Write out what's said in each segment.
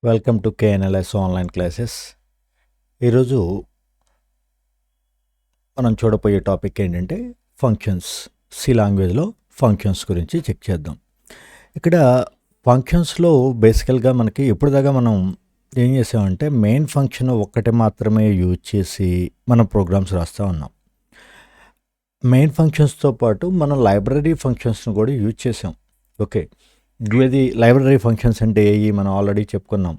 Welcome to KNLS online classes. ఈరోజు మనం చూడబోయే టాపిక్ ఏంటంటే ఫంక్షన్స్. సి లాంగ్వేజ్లో ఫంక్షన్స్ గురించి చెక్ చేద్దాం. ఇక్కడ ఫంక్షన్స్లో బేసికల్గా మనకి ఎప్పటిదాకా మనం ఏం చేసామంటే మెయిన్ ఫంక్షన్ ఒక్కటి మాత్రమే యూజ్ చేసి మనం ప్రోగ్రామ్స్ రాస్తూ ఉన్నాం. మెయిన్ ఫంక్షన్స్తో పాటు మనం లైబ్రరీ ఫంక్షన్స్ను కూడా యూజ్ చేసాం. ఓకే, ఇది లైబ్రరీ ఫంక్షన్స్ అంటే ఏవి మనం ఆల్రెడీ చెప్పుకున్నాం.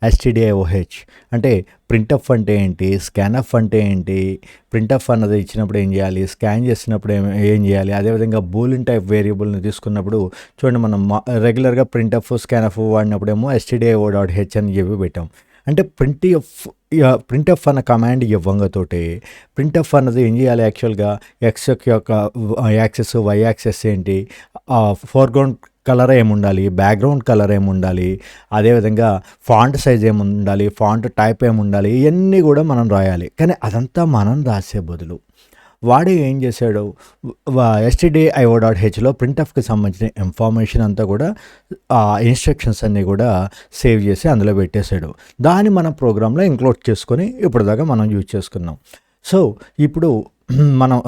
ఎస్టీడిఐఓహెచ్ అంటే ప్రింటఫ్ అంటే ఏంటి, స్కాన్ఎఫ్ అంటే ఏంటి, ప్రింటఫ్ అన్నది ఇచ్చినప్పుడు ఏం చేయాలి, స్కాన్ చేసినప్పుడు ఏం చేయాలి, అదేవిధంగా బూలిన్ టైప్ వేరియబుల్ని తీసుకున్నప్పుడు చూడండి మనం రెగ్యులర్గా ప్రింటఫ్ స్కాన్ఎఫ్ వాడినప్పుడేమో ఎస్టీడిఐఓ.హెచ్ అని చెప్పి పెట్టాం. అంటే ప్రింటఫ్ అన్న కమాండ్ ఇవ్వంగతోటి ప్రింటఫ్ అన్నది ఏం చేయాలి, యాక్చువల్గా ఎక్స్ యొక్క యాక్సెస్, వై యాక్సెస్ ఏంటి, ఫోర్గ్రౌండ్ కలర్ ఏముండాలి, బ్యాక్గ్రౌండ్ కలర్ ఏముండాలి, అదేవిధంగా ఫాంట్ సైజ్ ఏముండాలి, ఫాంట్ టైప్ ఏముండాలి, ఇవన్నీ కూడా మనం రాయాలి. కానీ అదంతా మనం రాసే బదులు వాడే ఏం చేశాడు, stdio.hలో ప్రింటఫ్కి సంబంధించిన ఇన్ఫర్మేషన్ అంతా కూడా ఇన్స్ట్రక్షన్స్ అన్నీ కూడా సేవ్ చేసి అందులో పెట్టేశాడు. దాన్ని మన ప్రోగ్రాంలో ఇంక్లూడ్ చేసుకొని ఇప్పటిదాకా మనం యూజ్ చేసుకున్నాం. సో ఇప్పుడు మనం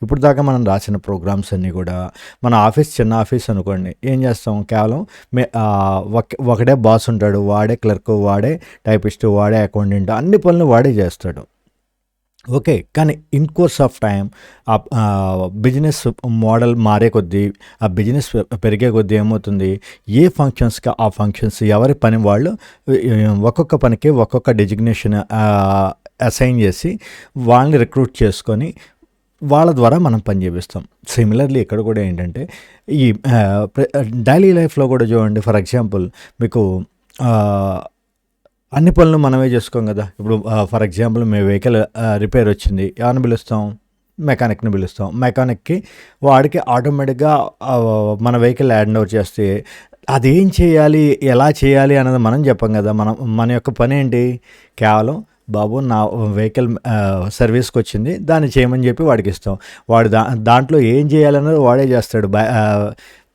ఇప్పుడు దాకా మనం రాసిన ప్రోగ్రామ్స్ అన్నీ కూడా మన ఆఫీస్ చిన్న ఆఫీస్ అనుకోండి, ఏం చేస్తాం, కేవలం ఒకడే బాస్ ఉంటాడు, వాడే క్లర్క్, వాడే టైపిస్ట్, వాడే అకౌంటెంట్, అన్ని పనులు వాడే చేస్తాడు. ఓకే, కానీ in course of time business model మారే కొద్దీ, ఆ బిజినెస్ పెరిగే కొద్దీ ఏమవుతుంది, ఏ ఫంక్షన్స్కి ఆ ఫంక్షన్స్ ఎవరి పని వాళ్ళు ఒక్కొక్క పనికి ఒక్కొక్క డెజిగ్నేషన్ అసైన్ చేసి వాళ్ళని రిక్రూట్ చేసుకొని వాళ్ళ ద్వారా మనం పని చేపిస్తాం. సిమిలర్లీ ఇక్కడ కూడా ఏంటంటే ఈ డైలీ లైఫ్లో కూడా చూడండి, ఫర్ ఎగ్జాంపుల్ మీకు అన్ని పనులు మనమే చేసుకోం కదా. ఇప్పుడు for example me vehicle repair వచ్చింది, ఎవరిని పిలుస్తాం, మెకానిక్ని పిలుస్తాం. మెకానిక్కి వాడికి ఆటోమేటిక్గా మన వెహికల్ హ్యాండ్ ఓవర్ చేస్తే అదేం చేయాలి, ఎలా చేయాలి అన్నది మనం చెప్పం కదా. మన యొక్క పని ఏంటి, కేవలం బాబు నా వెహికల్ సర్వీస్కి వచ్చింది, దాన్ని చేయమని చెప్పి వాడికి ఇస్తాం. వాడు దాంట్లో ఏం చేయాలన్నది వాడే చేస్తాడు.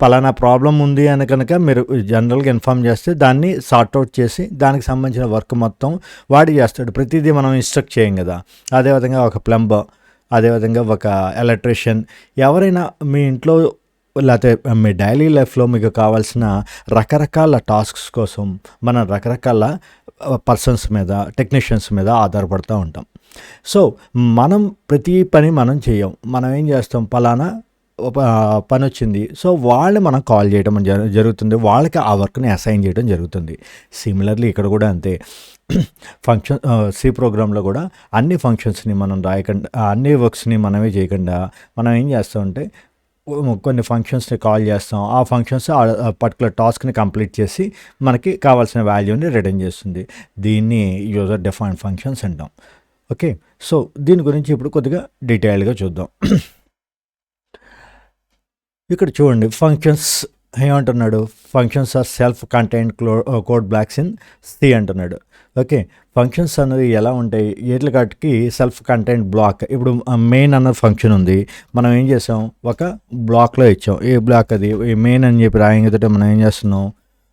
పలానా ప్రాబ్లం ఉంది అని కనుక మీరు జనరల్గా ఇన్ఫామ్ చేస్తే దాన్ని సార్ట్అవుట్ చేసి దానికి సంబంధించిన వర్క్ మొత్తం వాడి చేస్తాడు. ప్రతిదీ మనం ఇన్స్ట్రక్ట్ చేయం కదా. అదేవిధంగా ఒక ప్లంబర్, అదేవిధంగా ఒక ఎలక్ట్రీషియన్, ఎవరైనా మీ ఇంట్లో లేకపోతే మీ డైలీ లైఫ్లో మీకు కావాల్సిన రకరకాల టాస్క్స్ కోసం మనం రకరకాల పర్సన్స్ మీద, టెక్నీషియన్స్ మీద ఆధారపడుతూ ఉంటాం. సో మనం ప్రతి పని మనం చేయం. మనం ఏం చేస్తాం, పలానా పని వచ్చింది, సో వాళ్ళని మనం కాల్ చేయడం జరుగుతుంది, వాళ్ళకి ఆ వర్క్ని అసైన్ చేయడం జరుగుతుంది. సిమిలర్లీ ఇక్కడ కూడా అంతే. ఫంక్షన్ సి ప్రోగ్రాంలో కూడా అన్ని ఫంక్షన్స్ని మనం రాయకుండా, అన్ని వర్క్స్ని మనమే చేయకుండా మనం ఏం చేస్తామంటే కొన్ని ఫంక్షన్స్ని కాల్ చేస్తాం. ఆ ఫంక్షన్స్ పర్టికులర్ టాస్క్ని కంప్లీట్ చేసి మనకి కావాల్సిన వాల్యూని రిటర్న్ చేస్తుంది. దీన్ని యూజర్ డిఫైన్డ్ ఫంక్షన్స్ అంటాం. ఓకే, సో దీని గురించి ఇప్పుడు కొద్దిగా డీటెయిల్గా చూద్దాం. ఇక్కడ చూడండి, ఫంక్షన్స్ ఏమంటున్నాడు, functions are self contained code blocks in C అంటున్నాడు. ఓకే, ఫంక్షన్స్ అనేది ఎలా ఉంటాయి, ఏట్ల కాటికి సెల్ఫ్ కంటైన్డ్ బ్లాక్. ఇప్పుడు మెయిన్ అన్న ఫంక్షన్ ఉంది, మనం ఏం చేసాం, ఒక బ్లాక్లో ఇచ్చాం. ఏ బ్లాక్ అది, మెయిన్ అని చెప్పి రాయంగా మనం ఏం చేస్తున్నాం,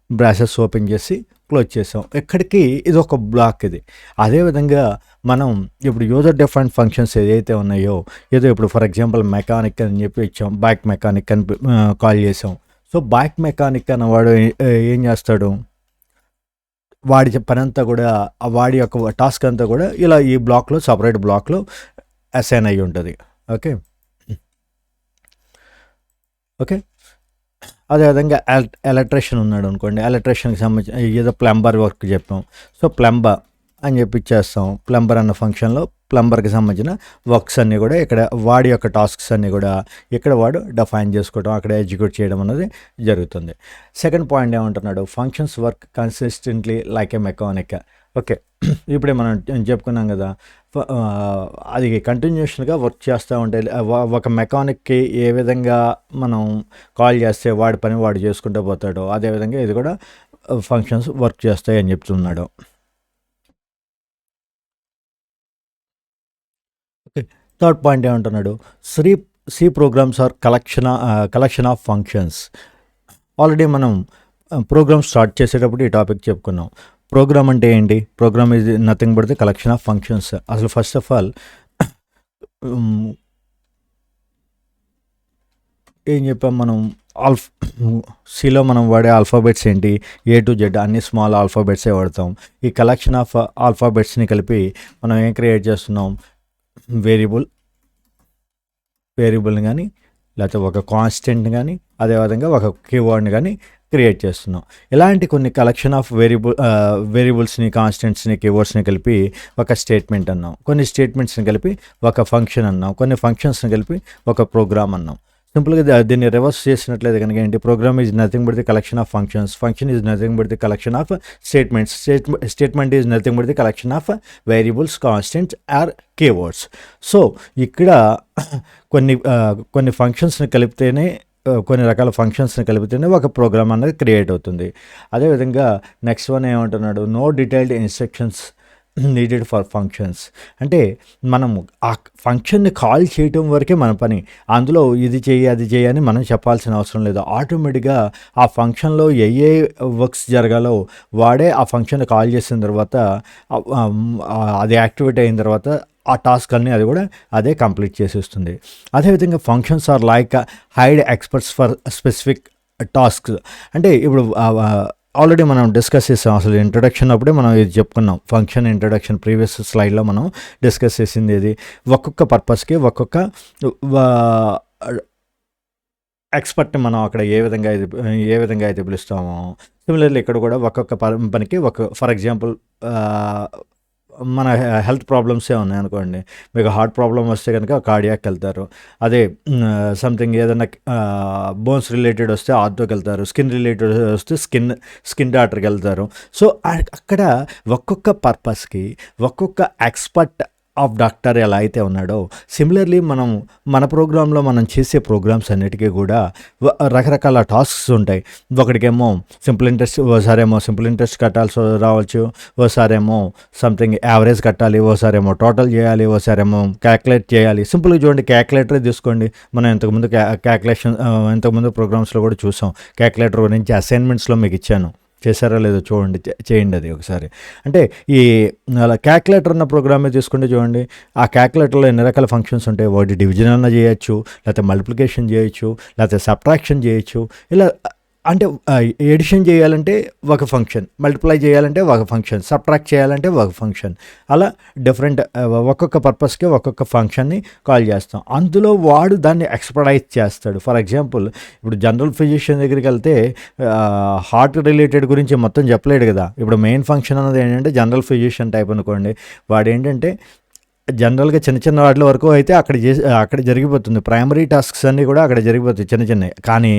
బ్రాసెస్ ఓపెన్ చేసి క్లోజ్ చేసాం. ఎక్కడికి ఇది ఒక బ్లాక్ ఇది. అదేవిధంగా మనం ఇప్పుడు యూజర్ డిఫైన్డ్ ఫంక్షన్స్ ఏదైతే ఉన్నాయో, ఏదో ఇప్పుడు ఫర్ ఎగ్జాంపుల్ మెకానిక్ అని చెప్పి ఇచ్చాం, బైక్ మెకానిక్ అని కాల్ చేసాం. సో బైక్ మెకానిక్ అన్నవాడు ఏం చేస్తాడు, వాడి పని అంతా కూడా, వాడి యొక్క టాస్క్ అంతా కూడా ఇలా ఈ బ్లాక్లో, సపరేట్ బ్లాక్లో అసైన్ అయ్యి ఉంటుంది. ఓకే ఓకే అదేవిధంగా ఎలక్ట్రీషియన్ ఉన్నాడు అనుకోండి, ఎలక్ట్రీషియన్కి సంబంధించిన ఏదో ప్లంబర్ వర్క్ చెప్పాం, సో ప్లంబర్ అని చెప్పి ఇచ్చేస్తాం. ప్లంబర్ అన్న ఫంక్షన్లో ప్లంబర్కి సంబంధించిన వర్క్స్ అన్నీ కూడా ఇక్కడ వాడి యొక్క టాస్క్స్ అన్నీ కూడా ఇక్కడ వాడు డిఫైన్ చేసుకోవడం, అక్కడ ఎగ్జిక్యూట్ చేయడం అనేది జరుగుతుంది. సెకండ్ పాయింట్ ఏమంటున్నాడు, ఫంక్షన్స్ వర్క్ కన్సిస్టెంట్లీ లైక్ ఏ మెకానిక్. ఓకే, ఇప్పుడే మనం చెప్పుకున్నాం కదా, అది కంటిన్యూషన్గా వర్క్ చేస్తూ ఉంటే ఒక మెకానిక్కి ఏ విధంగా మనం కాల్ చేస్తే వాడి పని వాడు చేసుకుంటూ పోతాడో, అదేవిధంగా ఇది కూడా ఫంక్షన్స్ వర్క్ చేస్తాయి అని చెప్తున్నాడు. ఓకే, థర్డ్ పాయింట్ ఏమంటున్నాడు, C programs are collection of functions. Already మనం ప్రోగ్రామ్ స్టార్ట్ చేసేటప్పుడు ఈ టాపిక్ చెప్పుకున్నాం. ప్రోగ్రామ్ అంటే ఏంటి? Program is nothing but the collection of functions. అసలు ఫస్ట్ ఆఫ్ ఆల్ ఏం చెప్పాం మనం? ఆల్ఫ్ సిలో మనం వాడే ఆల్ఫాబెట్స్ ఏంటి? ఏ టు జెడ్ అన్ని స్మాల్ ఆల్ఫాబెట్సే వాడతాం. ఈ కలెక్షన్ ఆఫ్ ఆల్ఫాబెట్స్ని కలిపి మనం ఏం క్రియేట్ చేస్తున్నాం? వేరియబుల్ని కానీ, లేకపోతే ఒక కాన్స్టెంట్ కానీ, అదేవిధంగా ఒక కీవర్డ్ని కానీ క్రియేట్ చేస్తున్నాం. ఇలాంటి కొన్ని కలెక్షన్ ఆఫ్ వేరియబుల్స్ని, కాన్స్టెంట్స్ని, కీవర్డ్స్ని కలిపి ఒక స్టేట్మెంట్ అన్నాం. కొన్ని స్టేట్మెంట్స్ని కలిపి ఒక ఫంక్షన్ అన్నాం. కొన్ని ఫంక్షన్స్ని కలిపి ఒక ప్రోగ్రామ్ అన్నాం. సింపుల్గా దీన్ని రివర్స్ చేసినట్లయితే కనుక ఏంటి? Program is nothing but the collection of functions, function is nothing but the collection of statements, statement is nothing but the collection of variables, constants or keywords. So ఇక్కడ కొన్ని ఫంక్షన్స్ని కలిపితేనే, కొన్ని రకాల ఫంక్షన్స్ని కలిపితేనే ఒక ప్రోగ్రామ్ అనేది క్రియేట్ అవుతుంది. అదేవిధంగా నెక్స్ట్ వన్ ఏమంటున్నాడు? No detailed instructions needed for functions. అంటే మనము ఆ ఫంక్షన్ని కాల్ చేయటం వరకే మన పని. అందులో ఇది చేయి, అది చేయి అని మనం చెప్పాల్సిన అవసరం లేదు. ఆటోమేటిక్గా ఆ ఫంక్షన్లో ఏ వర్క్స్ జరగాలో వాడే ఆ ఫంక్షన్ కాల్ చేసిన తర్వాత అది యాక్టివేట్ అయిన తర్వాత ఆ టాస్క్ అన్నీ అది కూడా అదే కంప్లీట్ చేసేస్తుంది. అదేవిధంగా functions are like hired experts for specific task. అంటే ఇప్పుడు ఆల్రెడీ మనం డిస్కస్ చేసాం. అసలు ఇంట్రొడక్షన్ అప్పుడే మనం ఇది చెప్పుకున్నాం. ఫంక్షన్ ఇంట్రొడక్షన్ ప్రీవియస్ స్లైడ్లో మనం డిస్కస్ చేసింది ఇది. ఒక్కొక్క పర్పస్కి ఒక్కొక్క ఎక్స్పర్ట్ని మనం అక్కడ ఏ విధంగా అయితే పిలుస్తామో, సిమిలర్లీ ఇక్కడ కూడా ఒక్కొక్క పనికి ఫర్ ఎగ్జాంపుల్ మన హెల్త్ ప్రాబ్లమ్సే ఉన్నాయనుకోండి. మీకు హార్ట్ ప్రాబ్లం వస్తే కనుక కార్డియాక్ వెళ్తారు. అదే సంథింగ్ ఏదైనా బోన్స్ రిలేటెడ్ వస్తే ఆర్థోకి వెళ్తారు. స్కిన్ రిలేటెడ్ వస్తే స్కిన్ డాక్టర్కి వెళ్తారు. సో అక్కడ ఒక్కొక్క పర్పస్కి ఒక్కొక్క ఎక్స్పర్ట్ ఆఫ్ డాక్టర్ ఎలా అయితే ఉన్నాడో, సిమిలర్లీ మన ప్రోగ్రాంలో మనం చేసే ప్రోగ్రామ్స్ అన్నిటికీ కూడా రకరకాల టాస్క్స్ ఉంటాయి. ఒకటికేమో సింపుల్ ఇంట్రెస్ట్, ఓసారేమో సింపుల్ ఇంట్రెస్ట్ కట్టాల్సి రావచ్చు, ఓసారేమో సంథింగ్ యావరేజ్ కట్టాలి, ఓసారేమో టోటల్ చేయాలి, ఓసారేమో క్యాల్కులేట్ చేయాలి. సింపుల్గా చూడండి, క్యాల్కులేటరే తీసుకోండి. మనం ఇంతకుముందు ప్రోగ్రామ్స్లో కూడా చూసాం. క్యాల్కులేటర్ గురించి అసైన్మెంట్స్లో మీకు ఇచ్చాను. చేశారో లేదో చూడండి, చేయండి అది ఒకసారి. అంటే ఈ క్యాల్కులేటర్ ఉన్న ప్రోగ్రామే తీసుకుంటే చూడండి, ఆ క్యాల్కులేటర్లో ఎన్ని రకాల ఫంక్షన్స్ ఉంటాయి. వాటి డివిజన్ అన్న చేయొచ్చు, లేకపోతే మల్టిప్లికేషన్ చేయొచ్చు, లేకపోతే సబ్ట్రాక్షన్ చేయొచ్చు. ఇలా అంటే ఎడిషన్ చేయాలంటే ఒక ఫంక్షన్, మల్టిప్లై చేయాలంటే ఒక ఫంక్షన్, సబ్ట్రాక్ట్ చేయాలంటే ఒక ఫంక్షన్. అలా డిఫరెంట్ ఒక్కొక్క పర్పస్కి ఒక్కొక్క ఫంక్షన్ని కాల్ చేస్తాం. అందులో వాడు దాన్ని ఎక్స్పర్టైజ్ చేస్తాడు. ఫర్ ఎగ్జాంపుల్ ఇప్పుడు జనరల్ ఫిజిషియన్ దగ్గరికి వెళ్తే హార్ట్ రిలేటెడ్ గురించి మొత్తం చెప్పలేడు కదా. ఇప్పుడు మెయిన్ ఫంక్షన్ అన్నది ఏంటంటే జనరల్ ఫిజిషియన్ టైప్ అనుకోండి. వాడు ఏంటంటే జనరల్గా చిన్న వాటి వరకు అయితే అక్కడ జరిగిపోతుంది. ప్రైమరీ టాస్క్స్ అన్నీ కూడా అక్కడ జరిగిపోతాయి చిన్నవి. కానీ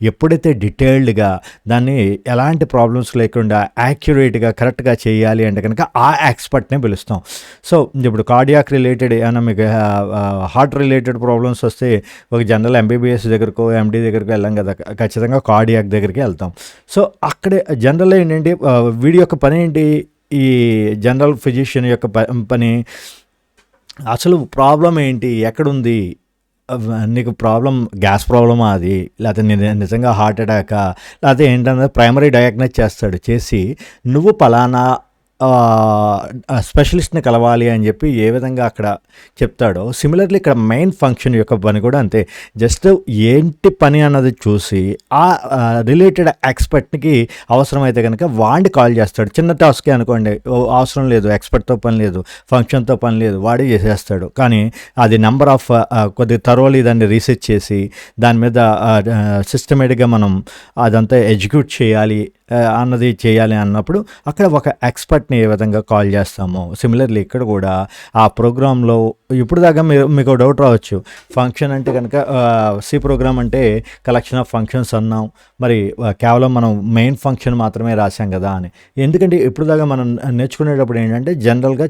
ఎప్పుడైతే డీటెయిల్డ్గా దాన్ని ఎలాంటి ప్రాబ్లమ్స్ లేకుండా యాక్యురేట్గా కరెక్ట్గా చేయాలి అంటే కనుక ఆ ఎక్స్పర్ట్నే పిలుస్తాం. సో ఇప్పుడు కార్డియాక్ రిలేటెడ్ ఏమైనా మీకు హార్ట్ రిలేటెడ్ ప్రాబ్లమ్స్ వస్తే ఒక జనరల్ ఎంబీబీఎస్ దగ్గరకో ఎండి దగ్గరకో వెళ్ళాం కదా, ఖచ్చితంగా కార్డియాక్ దగ్గరికి వెళ్తాం. సో అక్కడే జనరల్ ఏంటంటే వీడి యొక్క పని ఏంటి? ఈ జనరల్ ఫిజిషియన్ యొక్క పని అసలు ప్రాబ్లం ఏంటి, ఎక్కడుంది, నీకు ప్రాబ్లం గ్యాస్ ప్రాబ్లమా అది, లేకపోతే నిజంగా హార్ట్ అటాకా, లేకపోతే ఏంటన్నది ప్రైమరీ డయాగ్నోస్ చేస్తాడు. చేసి నువ్వు పలానా స్పెషలిస్ట్ని కలవాలి అని చెప్పి ఏ విధంగా అక్కడ చెప్తాడో, సిమిలర్లీ ఇక్కడ మెయిన్ ఫంక్షన్ యొక్క పని కూడా అంతే. జస్ట్ ఏంటి పని అన్నది చూసి ఆ రిలేటెడ్ ఎక్స్పర్ట్కి అవసరమైతే కనుక వాడిని కాల్ చేస్తాడు. చిన్న టాస్కే అనుకోండి, అవసరం లేదు, ఎక్స్పర్ట్తో పని లేదు, ఫంక్షన్తో పని లేదు, వాడే చేసేస్తాడు. కానీ అది నెంబర్ ఆఫ్ కొద్దిగా థరోలీ దాన్ని రీసెర్చ్ చేసి దాని మీద సిస్టమేటిక్గా మనం అదంతా ఎగ్జిక్యూట్ చేయాలి అన్నప్పుడు అక్కడ ఒక ఎక్స్పర్ట్ని ఏ విధంగా కాల్ చేస్తామో, సిమిలర్లీ ఇక్కడ కూడా ఆ ప్రోగ్రాంలో ఇప్పుడు దాకా మీకు డౌట్ రావచ్చు. ఫంక్షన్ అంటే కనుక సి ప్రోగ్రామ్ అంటే కలెక్షన్ ఆఫ్ ఫంక్షన్స్ అన్నాం, మరి కేవలం మనం మెయిన్ ఫంక్షన్ మాత్రమే రాసాం కదా అని. ఎందుకంటే ఇప్పుడు దాకా మనం నేర్చుకునేటప్పుడు ఏంటంటే జనరల్గా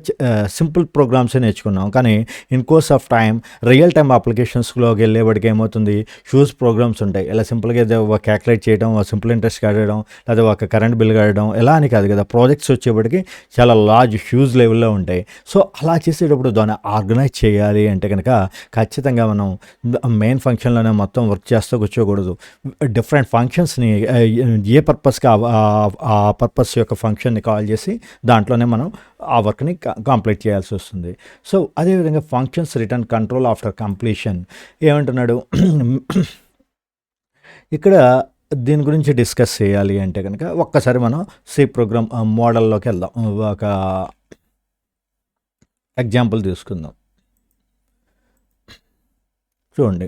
సింపుల్ ప్రోగ్రామ్సే నేర్చుకున్నాం. కానీ in course of time real time అప్లికేషన్స్లోకి వెళ్ళేవాడికి ఏమవుతుంది, హ్యూజ్ ప్రోగ్రామ్స్ ఉంటాయి. ఇలా సింపుల్గా ఏదో క్యాల్కులేట్ చేయడం, సింపుల్ ఇంట్రెస్ట్ కట్టడం, లేదా ఒక కరెంట్ బిల్ కట్టడం ఎలా అని కాదు కదా, ప్రాజెక్ట్స్ వచ్చేప్పటికి చాలా లార్జ్ హ్యూజ్ లెవెల్లో ఉంటాయి. సో అలా చేసేటప్పుడు దాన్ని ఆర్గనైజ్ చేయాలి అంటే కనుక ఖచ్చితంగా మనం మెయిన్ ఫంక్షన్లోనే మొత్తం వర్క్ చేస్తూ కూర్చోకూడదు. డిఫరెంట్ ఫంక్షన్స్ని ఏ పర్పస్కి ఆ పర్పస్ యొక్క ఫంక్షన్ని కాల్ చేసి దాంట్లోనే మనం ఆ వర్క్ని కంప్లీట్ చేయాల్సి వస్తుంది. సో అదేవిధంగా functions return control after completion ఏమంటున్నాడు ఇక్కడ దీని గురించి డిస్కస్ చేయాలి అంటే కనుక ఒక్కసారి మనం సి ప్రోగ్రామ్ మోడల్లోకి వెళ్దాం. ఒక ఎగ్జాంపుల్ తీసుకుందాం. చూడండి,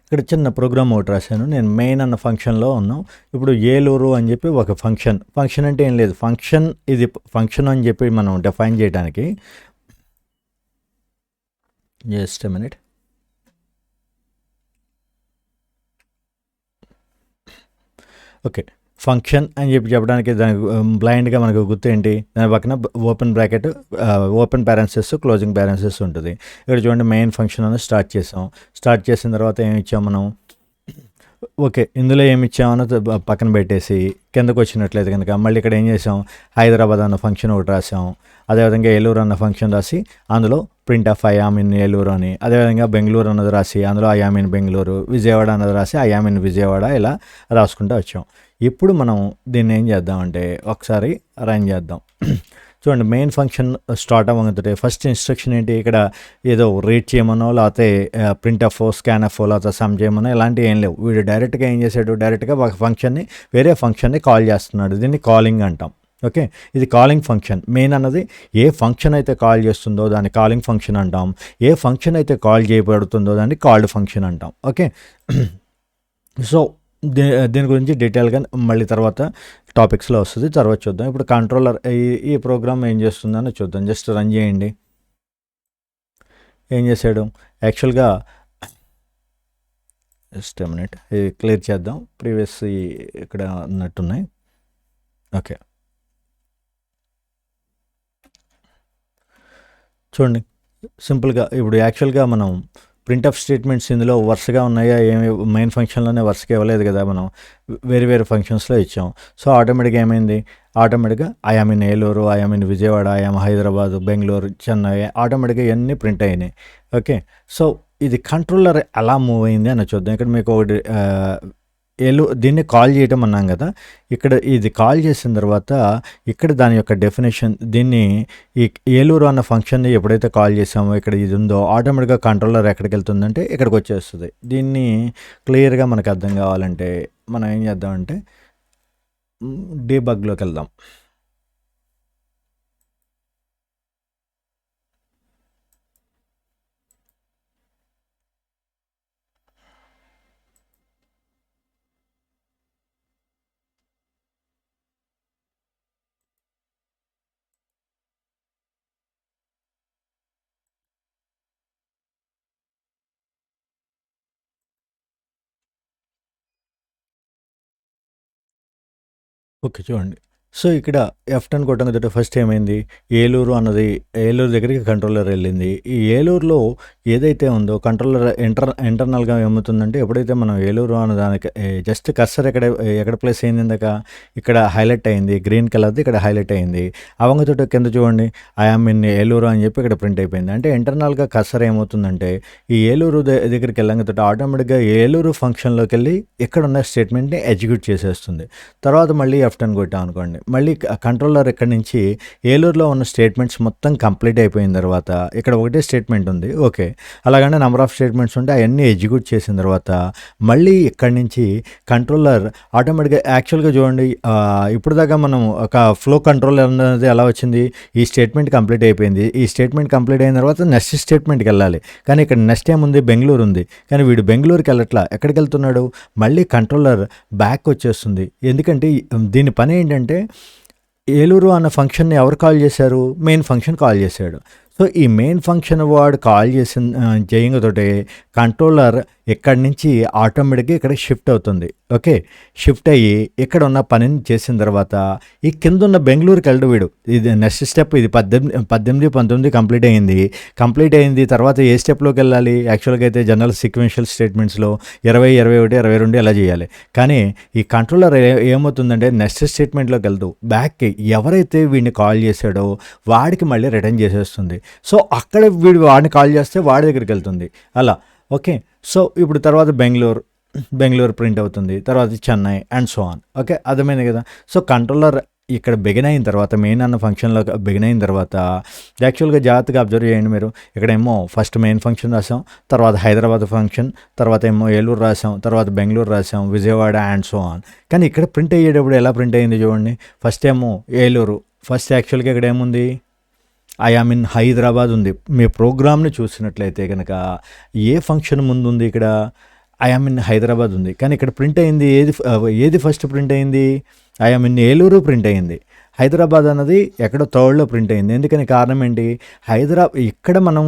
ఇక్కడ చిన్న ప్రోగ్రామ్ ఒకటి రాశాను. నేను మెయిన్ అన్న ఫంక్షన్లో ఉన్నాం. ఇప్పుడు ఏలూరు అని చెప్పి ఒక ఫంక్షన్ అంటే ఏం లేదు, ఇది ఫంక్షన్ అని చెప్పి మనం డిఫైన్ చేయడానికి just a minute. Okay, function అని చెప్పడానికి దానికి బ్లైండ్గా మనకు గుర్తు ఏంటి, దాని పక్కన ఓపెన్ బ్రాకెట్ ఓపెన్ ప్యారెన్సెస్ క్లోజింగ్ ప్యారెన్సెస్ ఉంటుంది. ఇక్కడ చూడండి మెయిన్ ఫంక్షన్ అని స్టార్ట్ చేసిన తర్వాత ఏమి ఇచ్చాం మనం, ఓకే ఇందులో ఏమి ఇచ్చామో పక్కన పెట్టేసి కిందకు వచ్చినట్లయితే కనుక మళ్ళీ ఇక్కడ ఏం చేసాం, హైదరాబాద్ అన్న ఫంక్షన్ ఒకటి రాసాం. అదేవిధంగా ఏలూరు అన్న ఫంక్షన్ రాసి అందులో print of I am in Eluru అని, అదేవిధంగా బెంగళూరు అన్నది రాసి అందులో ఐఆమ్ ఇన్ బెంగళూరు, విజయవాడ అన్నది రాసి ఐఆమ్ ఇన్ విజయవాడ, ఇలా రాసుకుంటూ వచ్చాం. ఇప్పుడు మనం దీన్ని ఏం చేద్దామంటే ఒకసారి రన్ చేద్దాం. చూడండి, మెయిన్ ఫంక్షన్ స్టార్ట్ అవ్వగానే ఫస్ట్ ఇన్స్ట్రక్షన్ ఏంటి, ఇక్కడ ఏదో రీడ్ చేయమనో లేకపోతే ప్రింట్ ఆఫ్ స్కాన్ ఆఫ్ లేకపోతే సమ్ చేయమనో ఇలాంటివి ఏం లేవు. వీడు డైరెక్ట్గా ఏం చేశాడు, డైరెక్ట్గా ఒక ఫంక్షన్ని వేరే ఫంక్షన్ని కాల్ చేస్తున్నాడు. దీన్ని కాలింగ్ అంటాం. ఓకే, ఇది కాలింగ్ ఫంక్షన్. మెయిన్ అన్నది ఏ ఫంక్షన్ అయితే కాల్ చేస్తుందో దాన్ని కాలింగ్ ఫంక్షన్ అంటాం. ఏ ఫంక్షన్ అయితే కాల్ చేయబడుతుందో దాన్ని కాల్డ్ ఫంక్షన్ అంటాం. ఓకే, సో దీని గురించి డీటెయిల్గా మళ్ళీ తర్వాత టాపిక్స్లో వస్తుంది, తర్వాత చూద్దాం. ఇప్పుడు కంట్రోలర్ ఈ ప్రోగ్రామ్ ఏం చేస్తుందని చూద్దాం. జస్ట్ రన్ చేయండి. ఏం చేశాడు యాక్చువల్గా, జస్ట్ ఎ మినిట్ ఇది క్లియర్ చేద్దాం. ప్రీవియస్ ఇక్కడ ఉన్నట్టున్నాయి. ఓకే, చూడండి సింపుల్గా ఇప్పుడు యాక్చువల్గా మనం ప్రింట్ ఆఫ్ స్టేట్మెంట్స్ ఇందులో వరుసగా ఉన్నాయా, ఏమి మెయిన్ ఫంక్షన్లోనే వరుసగా ఇవ్వలేదు కదా, మనం వేరే ఫంక్షన్స్లో ఇచ్చాం. సో ఆటోమేటిక్గా ఏమైంది, ఆటోమేటిక్గా I am in Eluru, I am in Vijayawada, I am Hyderabad, Bengaluru, Chennai ఆటోమేటిక్గా ఇవన్నీ ప్రింట్ అయినాయి. ఓకే, సో ఇది కంట్రోలర్ ఎలా మూవ్ అయింది అని చూద్దాం. ఇక్కడ మీకు ఒకటి దీన్ని కాల్ చేయటం అన్నాం కదా, ఇక్కడ ఇది కాల్ చేసిన తర్వాత ఇక్కడ దాని యొక్క డెఫినేషన్, దీన్ని ఈ ఏలూరు అన్న ఫంక్షన్ని ఎప్పుడైతే కాల్ చేసామో ఇక్కడ ఇది ఉందో ఆటోమేటిక్గా కంట్రోలర్ ఎక్కడికి వెళ్తుందంటే ఇక్కడికి వచ్చేస్తుంది. దీన్ని క్లియర్గా మనకు అర్థం కావాలంటే మనం ఏం చేద్దామంటే డీబగ్లోకి వెళ్దాం. ఓకే, చూడండి. సో ఇక్కడ F10 కొట్టంగానే ఫస్ట్ ఏమైంది, ఏలూరు అన్నది ఏలూరు దగ్గరికి కంట్రోలర్ వెళ్ళింది. ఈ ఏలూరులో ఏదైతే ఉందో కంట్రోలర్ ఇంటర్నల్గా ఏమవుతుందంటే ఎప్పుడైతే మనం ఏలూరు అన్న దానికి జస్ట్ కర్సర్ ఎక్కడ ప్లేస్ అయింది, ఇందాక ఇక్కడ హైలైట్ అయింది గ్రీన్ కలర్ది, ఇక్కడ హైలైట్ అయింది. అవంగతోటి కింద చూడండి ఐఆమ్ ఇన్ ఏలూరు అని చెప్పి ఇక్కడ ప్రింట్ అయిపోయింది. అంటే ఇంటర్నల్గా కర్సర్ ఏమవుతుందంటే ఈ ఏలూరు దగ్గరికి వెళ్ళంగతోటి ఆటోమేటిక్గా ఏలూరు ఫంక్షన్లోకి వెళ్ళి ఇక్కడ ఉన్న స్టేట్మెంట్ని ఎగ్జిక్యూట్ చేసేస్తుంది. తర్వాత మళ్ళీ F10 కొట్టాం అనుకోండి, మళ్ళీ కంట్రోలర్ ఇక్కడ నుంచి ఏలూరులో ఉన్న స్టేట్మెంట్స్ మొత్తం కంప్లీట్ అయిపోయిన తర్వాత ఇక్కడ ఒకటే స్టేట్మెంట్ ఉంది. ఓకే, అలాగనే నెంబర్ ఆఫ్ స్టేట్మెంట్స్ ఉంటే అవన్నీ ఎగ్జిక్యూట్ చేసిన తర్వాత మళ్ళీ ఇక్కడి నుంచి కంట్రోలర్ ఆటోమేటిక్గా యాక్చువల్గా చూడండి, ఇప్పుడు దాకా మనం ఒక ఫ్లో కంట్రోలర్ అనేది ఎలా వచ్చింది, ఈ స్టేట్మెంట్ కంప్లీట్ అయిపోయింది, ఈ స్టేట్మెంట్ కంప్లీట్ అయిన తర్వాత నెక్స్ట్ స్టేట్మెంట్కి వెళ్ళాలి. కానీ ఇక్కడ నెక్స్ట్ ఏముంది, బెంగళూరు ఉంది. కానీ వీడు బెంగళూరుకి వెళ్ళట్లా, ఎక్కడికి వెళ్తున్నాడు, మళ్ళీ కంట్రోలర్ బ్యాక్ వచ్చేస్తుంది. ఎందుకంటే దీని పని ఏంటంటే ఏలూరు అన్న ఫంక్షన్ని ఎవరు కాల్ చేశారు, మెయిన్ ఫంక్షన్ కాల్ చేశాడు. సో ఈ మెయిన్ ఫంక్షన్ వాడు కాల్ చేయడంతో కంట్రోలర్ ఇక్కడి నుంచి ఆటోమేటిక్గా ఇక్కడ షిఫ్ట్ అవుతుంది. ఓకే. షిఫ్ట్ అయ్యి ఇక్కడ ఉన్న పనిని చేసిన తర్వాత ఈ కింద ఉన్న బెంగళూరుకి వెళ్ళడు వీడు. ఇది నెక్స్ట్ స్టెప్. ఇది 18, 19 కంప్లీట్ అయింది. తర్వాత ఏ స్టెప్లోకి వెళ్ళాలి? యాక్చువల్గా అయితే జనరల్ సీక్వెన్షియల్ స్టేట్మెంట్స్లో 20, 21, 22 అలా చేయాలి. కానీ ఈ కంట్రోలర్ ఏమవుతుందంటే నెక్స్ట్ స్టేట్మెంట్లోకి వెళ్తూ బ్యాక్కి ఎవరైతే వీడిని కాల్ చేశాడో వాడికి మళ్ళీ రిటర్న్ చేసేస్తుంది. సో అక్కడ వీడు వాడిని కాల్ చేస్తే వాడి దగ్గరికి వెళ్తుంది అలా. ఓకే. సో ఇప్పుడు తర్వాత బెంగళూరు ప్రింట్ అవుతుంది, తర్వాత Chennai and so on. Okay, అర్థమైంది కదా. సో కంట్రోలర్ ఇక్కడ బిగిన్ అయిన తర్వాత, మెయిన్ అన్న ఫంక్షన్లో బిగిన్ అయిన తర్వాత యాక్చువల్గా జాగ్రత్తగా అబ్జర్వ్ చేయండి మీరు. ఇక్కడేమో ఫస్ట్ మెయిన్ ఫంక్షన్ రాసాం, తర్వాత హైదరాబాద్ ఫంక్షన్, తర్వాత ఏమో ఏలూరు రాసాం, తర్వాత బెంగళూరు రాసాం, విజయవాడ అండ్ సో ఆన్. కానీ ఇక్కడ ప్రింట్ అయ్యేటప్పుడు ఎలా ప్రింట్ అయ్యింది చూడండి. ఫస్ట్ ఏమో ఏలూరు. ఫస్ట్ యాక్చువల్గా ఇక్కడ ఏముంది? ఐ ఆమ్ ఇన్ హైదరాబాద్ ఉంది. మీ ప్రోగ్రామ్ని చూసినట్లయితే కనుక ఏ ఫంక్షన్ ముందు ఉంది? ఇక్కడ ఐ ఆమ్ ఇన్ హైదరాబాద్ ఉంది. కానీ ఇక్కడ ప్రింట్ అయింది ఏది ఫస్ట్ ప్రింట్ అయింది? I am in Eluru print అయింది. హైదరాబాద్ అన్నది ఎక్కడో థర్డ్లో ప్రింట్ అయింది. ఎందుకని? కారణం ఏంటి? ఇక్కడ మనం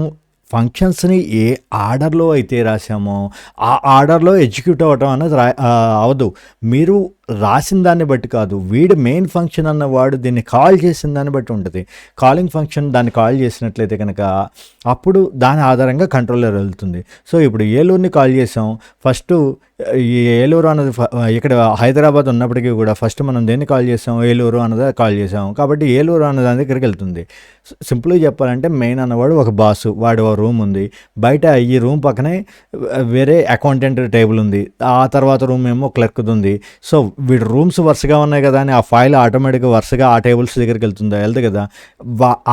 ఫంక్షన్స్ని ఏ ఆర్డర్లో అయితే రాసామో ఆ ఆర్డర్లో ఎగ్జిక్యూట్ అవ్వటం అన్నది అవదు. మీరు రాసిన దాన్ని బట్టి కాదు, వీడు మెయిన్ ఫంక్షన్ అన్నవాడు దీన్ని కాల్ చేసిన దాన్ని బట్టి ఉంటుంది. కాలింగ్ ఫంక్షన్ దాన్ని కాల్ చేసినట్లయితే కనుక అప్పుడు దాని ఆధారంగా కంట్రోలర్ వెళ్తుంది. సో ఇప్పుడు ఏలూరుని కాల్ చేసాం. ఫస్ట్ ఈ ఏలూరు అన్నది ఇక్కడ హైదరాబాద్ ఉన్నప్పటికీ కూడా ఫస్ట్ మనం దేన్ని కాల్ చేసాం? ఏలూరు అన్నది కాల్ చేసాం. కాబట్టి ఏలూరు అన్న దాని దగ్గరికి వెళ్తుంది. సింపుల్గా చెప్పాలంటే మెయిన్ అన్నవాడు ఒక బాసు, వాడు ఒక రూమ్ ఉంది. బయట ఈ రూమ్ పక్కనే వేరే అకౌంటెంట్ టేబుల్ ఉంది. ఆ తర్వాత రూమ్ ఏమో క్లర్క్ది ఉంది. సో వీడు రూమ్స్ వరుసగా ఉన్నాయి కదా అని ఆ ఫైల్ ఆటోమేటిక్గా వరుసగా ఆ టేబుల్స్ దగ్గరికి వెళ్తుంది కదా.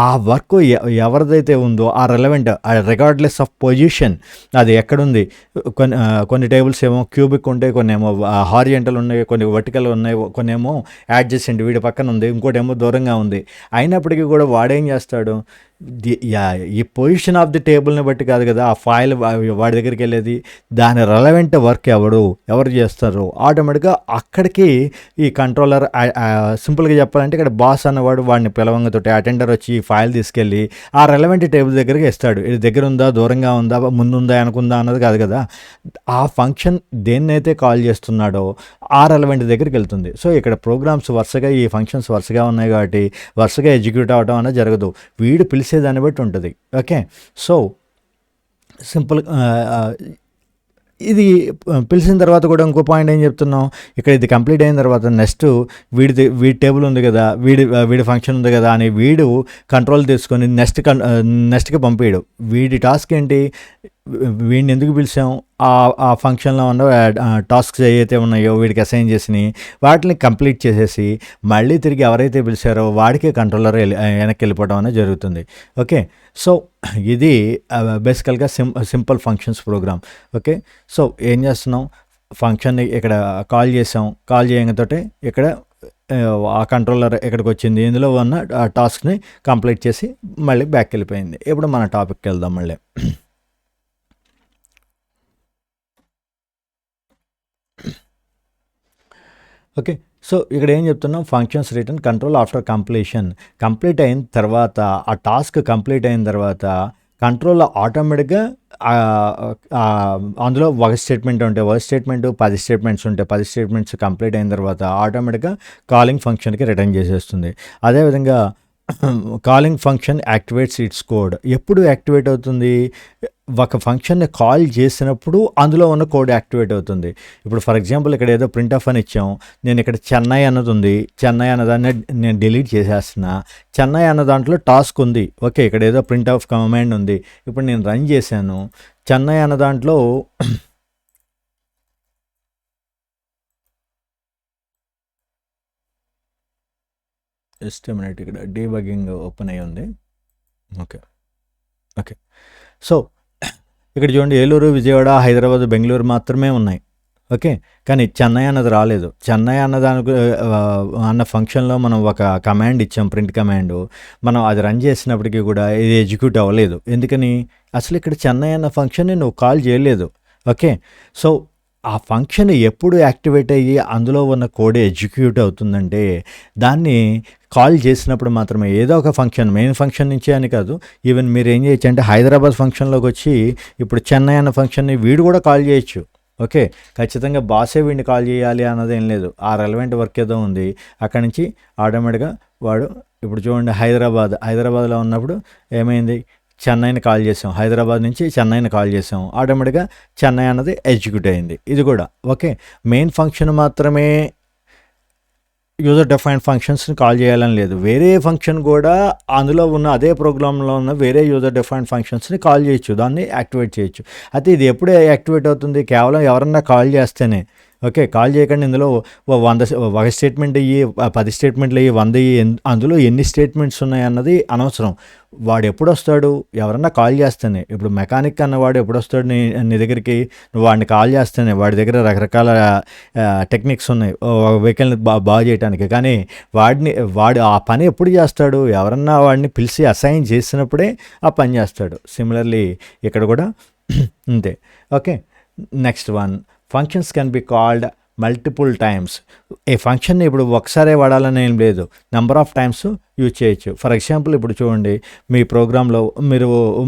ఆ వర్క్ ఎవరిదైతే ఉందో ఆ రెలవెంట్ రిగార్డ్లెస్ ఆఫ్ పొజిషన్ అది ఎక్కడుంది. కొన్ని టేబుల్స్ ఏమో క్యూబిక్ ఉంటాయి, కొన్ని ఏమో హారిజెంటల్ ఉన్నాయి, కొన్ని వర్టికల్ ఉన్నాయి, కొన్ని ఏమో యాడ్జసెంట్ వీడి పక్కన ఉంది, ఇంకోటి ఏమో దూరంగా ఉంది. అయినప్పటికీ కూడా వాడేం చేస్తాడు? ఈ పొజిషన్ ఆఫ్ ది టేబుల్ని బట్టి కాదు కదా ఆ ఫైల్ వాడి దగ్గరికి వెళ్ళేది. దాని రెలవెంట్ వర్క్ ఎవరు చేస్తారు ఆటోమేటిక్గా అక్కడికి ఈ కంట్రోలర్. సింపుల్గా చెప్పాలంటే ఇక్కడ బాస్ అన్నవాడు వాడిని పిలవంగతోటి అటెండర్ వచ్చి ఈ ఫైల్ తీసుకెళ్ళి ఆ రెలవెంట్ టేబుల్ దగ్గరికి ఇస్తాడు. ఇది దగ్గర ఉందా, దూరంగా ఉందా, ముందుందా, అనుకుందా అన్నది కాదు కదా. ఆ ఫంక్షన్ దేన్నైతే కాల్ చేస్తున్నాడో ఆ రెలవెంట్ దగ్గరికి వెళ్తుంది. సో ఇక్కడ ప్రోగ్రామ్స్ వరుసగా, ఈ ఫంక్షన్స్ వరుసగా ఉన్నాయి కాబట్టి వరుసగా ఎగ్జిక్యూట్ అవ్వడం అనేది జరగదు. వీడు పిలిచేదాన్ని బట్టి ఉంటుంది. ఓకే. So simple. ఇది పిలిచిన తర్వాత కూడా ఇంకో పాయింట్ ఏం చెప్తున్నాం, ఇక్కడ ఇది కంప్లీట్ అయిన తర్వాత నెక్స్ట్ వీడి టేబుల్ ఉంది కదా, వీడి ఫంక్షన్ ఉంది కదా అని వీడు కంట్రోల్ తీసుకొని నెక్స్ట్కి పంపేయడు. వీడి టాస్క్ ఏంటి? వీడిని ఎందుకు పిలిచాం? ఆ ఫంక్షన్లో ఉన్న టాస్క్స్ ఏవైతే ఉన్నాయో వీడికి అసైన్ చేసినాయి వాటిని కంప్లీట్ చేసేసి మళ్ళీ తిరిగి ఎవరైతే పిలిచారో వాడికి కంట్రోలర్ వెనక్కి వెళ్ళిపోవడం అనేది జరుగుతుంది. ఓకే. సో ఇది బేసికల్గా simple functions program. Okay. So ఏం చేస్తున్నాం? ఫంక్షన్ని ఇక్కడ కాల్ చేసాం. కాల్ చేయడంతో ఇక్కడ ఆ కంట్రోలర్ ఎక్కడికి వచ్చింది, ఇందులో ఉన్న టాస్క్ని కంప్లీట్ చేసి మళ్ళీ బ్యాక్ వెళ్ళిపోయింది. ఇప్పుడు మన టాపిక్కి వెళ్దాం మళ్ళీ. ఓకే. సో ఇక్కడ ఏం చెప్తున్నాం? Functions return control after complete అయిన తర్వాత, ఆ టాస్క్ కంప్లీట్ అయిన తర్వాత కంట్రోల్ ఆటోమేటిక్గా అందులో ఒక స్టేట్మెంట్ ఉంటే ఒక స్టేట్మెంట్, 10 స్టేట్మెంట్స్ ఉంటే 10 స్టేట్మెంట్స్ కంప్లీట్ అయిన తర్వాత ఆటోమేటిక్గా కాలింగ్ ఫంక్షన్కి రిటర్న్ చేసేస్తుంది. అదేవిధంగా calling function activates it's code. ఎప్పుడు యాక్టివేట్ అవుతుంది? ఒక ఫంక్షన్ని కాల్ చేసినప్పుడు అందులో ఉన్న కోడ్ యాక్టివేట్ అవుతుంది. ఇప్పుడు ఫర్ ఎగ్జాంపుల్ ఇక్కడ ఏదో ప్రింట్ ఆఫ్ అని ఇచ్చాం. నేను ఇక్కడ చెన్నై అన్నది ఉంది. చెన్నై అన్నదాన్ని నేను డిలీట్ చేసేస్తున్నా. చెన్నై అన్న దాంట్లో టాస్క్ ఉంది. ఓకే. ఇక్కడ ఏదో ప్రింట్ ఆఫ్ కమాండ్ ఉంది. ఇప్పుడు నేను రన్ చేశాను. చెన్నై అన్న దాంట్లో జస్ట్ మినిట్, ఇక్కడ డీబగ్గింగ్ ఓపెన్ అయ్యి ఉంది. ఓకే. సో ఇక్కడ చూడండి, ఏలూరు, విజయవాడ, హైదరాబాద్, బెంగళూరు మాత్రమే ఉన్నాయి. ఓకే. కానీ చెన్నై అన్నది రాలేదు. చెన్నై అన్నదానికి అన్న ఫంక్షన్లో మనం ఒక కమాండ్ ఇచ్చాం, ప్రింట్ కమాండ్. మనం అది రన్ చేసినప్పటికీ కూడా ఇది ఎగ్జిక్యూట్ అవ్వలేదు. ఎందుకని? అసలు ఇక్కడ చెన్నై అన్న ఫంక్షన్ని నువ్వు కాల్ చేయలేదు. ఓకే. సో ఆ ఫంక్షన్ ఎప్పుడు యాక్టివేట్ అయ్యి అందులో ఉన్న కోడ్ ఎగ్జిక్యూట్ అవుతుందంటే దాన్ని కాల్ చేసినప్పుడు మాత్రమే. ఏదో ఒక ఫంక్షన్ మెయిన్ ఫంక్షన్ నుంచి అని కాదు, ఈవెన్ మీరు ఏం చేయొచ్చు అంటే హైదరాబాద్ ఫంక్షన్లోకి వచ్చి ఇప్పుడు చెన్నై అన్న ఫంక్షన్ని వీడు కూడా కాల్ చేయొచ్చు. ఓకే, ఖచ్చితంగా బాసే వీడిని కాల్ చేయాలి అన్నది ఏం లేదు. ఆ రెలవెంట్ వర్క్ ఏదో ఉంది అక్కడి నుంచి ఆటోమేటిక్గా వాడు ఇప్పుడు చూడండి హైదరాబాద్లో ఉన్నప్పుడు ఏమైంది, చెన్నైని కాల్ చేసాం, హైదరాబాద్ నుంచి చెన్నైని కాల్ చేసాం, ఆటోమేటిక్గా చెన్నై అన్నది ఎగ్జిక్యూట్ అయింది. ఇది కూడా ఓకే. మెయిన్ ఫంక్షన్ మాత్రమే యూజర్ డిఫైన్డ్ ఫంక్షన్స్ని కాల్ చేయాలని లేదు, వేరే ఫంక్షన్ కూడా అందులో ఉన్న అదే ప్రోగ్రాంలో ఉన్న వేరే యూజర్ డిఫైన్డ్ ఫంక్షన్స్ని కాల్ చేయొచ్చు, దాన్ని యాక్టివేట్ చేయొచ్చు. అయితే ఇది ఎప్పుడు యాక్టివేట్ అవుతుంది, కేవలం ఎవరన్నా కాల్ చేస్తేనే. ఓకే, కాల్ చేయకుండా ఇందులో 100 ఒక స్టేట్మెంట్ అయ్యి 10 స్టేట్మెంట్లు అయ్యి 100 అయ్యి అందులో ఎన్ని స్టేట్మెంట్స్ ఉన్నాయి అన్నది అనవసరం. వాడు ఎప్పుడు వస్తాడు, ఎవరన్నా కాల్ చేస్తేనే. ఇప్పుడు మెకానిక్ అన్నవాడు ఎప్పుడు వస్తాడు నీ దగ్గరికి, నువ్వు వాడిని కాల్ చేస్తేనే. వాడి దగ్గర రకరకాల టెక్నిక్స్ ఉన్నాయి వెహికల్ని బాగు చేయడానికి, కానీ వాడు ఆ పని ఎప్పుడు చేస్తాడు, ఎవరన్నా వాడిని పిలిచి అసైన్ చేసినప్పుడే ఆ పని చేస్తాడు. సిమిలర్లీ ఇక్కడ కూడా అంతే. Okay, next one, functions can be called multiple times. ఏ ఫంక్షన్ని ఇప్పుడు ఒకసారే వాడాలని ఏం లేదు, నెంబర్ ఆఫ్ టైమ్స్ యూజ్ చేయొచ్చు. ఫర్ ఎగ్జాంపుల్ ఇప్పుడు చూడండి, మీ ప్రోగ్రాంలో